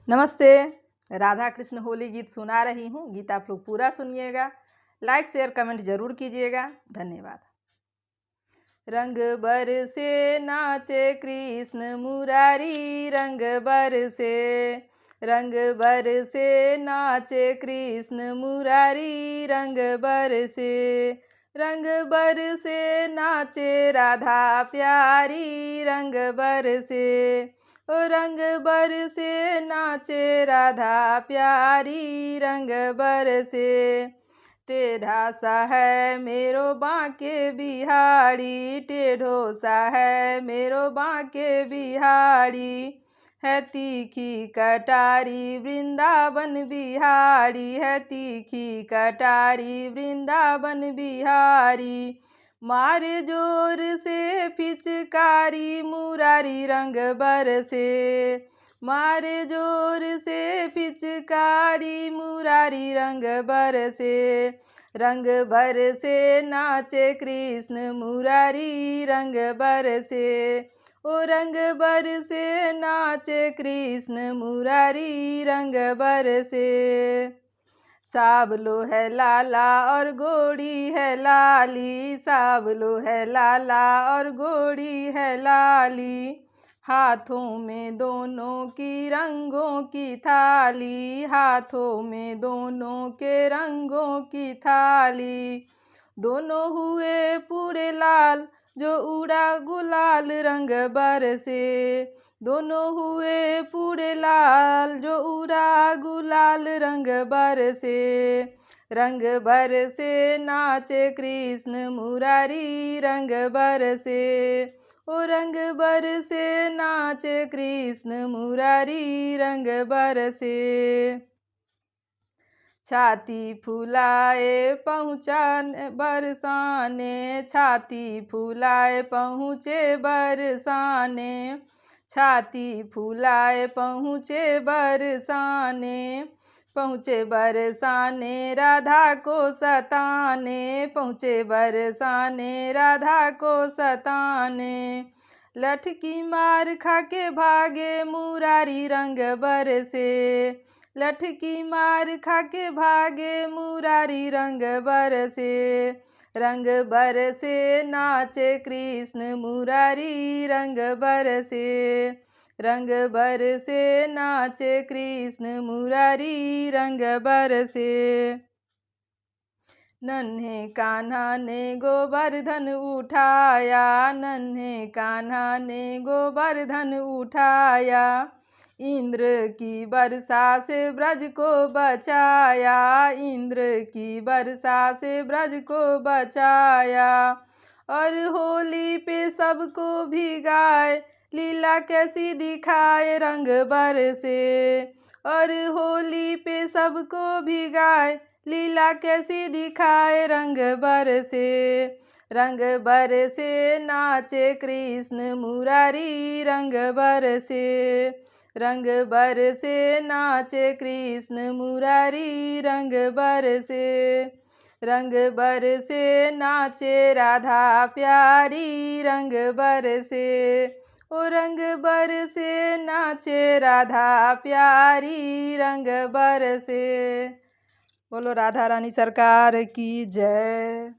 नमस्ते। राधा कृष्ण होली गीत सुना रही हूँ। गीत आप लोग पूरा सुनिएगा। लाइक शेयर कमेंट जरूर कीजिएगा। धन्यवाद। रंग बरसे नाचे कृष्ण मुरारी, रंग बरसे, रंग बरसे नाचे कृष्ण मुरारी, रंग बरसे, रंग बरसे नाचे राधा प्यारी, रंग बरसे, ओ रंग बरसे नाचे राधा प्यारी, रंग बरसे। टेढ़ा सा है मेरो बांके बिहारी, टेढ़ो सा है मेरो बांके बिहारी, है तीखी कटारी वृंदावन बिहारी, है तीखी कटारी वृंदावन बिहारी। मारे जोर से पिचकारी मुरारी, रंग बरसे, मारे जोर से पिचकारी मुरारी, रंग बरसे, रंग बरसे नाचे कृष्ण मुरारी, रंग बरसे, ओ रंग बरसे नाचे कृष्ण मुरारी, रंग बरसे। साबलो है लाला और गोड़ी है लाली, साबलो है लाला और गोड़ी है लाली, हाथों में दोनों की रंगों की थाली, हाथों में दोनों के रंगों की थाली। दोनों हुए पूरे लाल जो उड़ा गुलाल, रंग बरसे, दोनों हुए पूरे लाल जो उड़ा गुलाल, रंग बरसे, रंग बरसे नाचे कृष्ण मुरारी, रंग बरसे, ओ रंग बरसे नाचे कृष्ण मुरारी, रंग बरसे। छाती फुलाए पहुँचाने बरसाने, छाती फुलाए पहुँचे बरसाने, छाती फुलाए पहुँचे बरसाने, पहुँचे बरसाने राधा को सताने, पहुँचे बरसाने राधा को सताने। लठकी मार खा के भागे मुरारी, रंग बरसे, लठकी मार खा के भागे मुरारी, रंग बरसे, रंग बरसे नाचे कृष्ण मुरारी, रंग बरसे, रंग बरसे नाचे कृष्ण मुरारी, रंग बरसे। नन्हे कान्हा ने गोवर्धन उठाया, नन्हे कान्हा ने गोवर्धन उठाया, इंद्र की वर्षा से ब्रज को बचाया, इंद्र की वर्षा से ब्रज को बचाया। और होली पे सबको भिगाए, लीला कैसी दिखाए, रंग बरसे, और होली पे सबको भिगाए, लीला कैसी दिखाए, रंग बरसे, रंग बरसे नाचे कृष्ण मुरारी, रंग बरसे, रंग बरसे नाचे कृष्ण मुरारी, रंग बरसे, रंग बरसे नाचे राधा प्यारी, रंग बरसे, ओ रंग बरसे नाचे राधा प्यारी, रंग बरसे। बोलो राधा रानी सरकार की जय।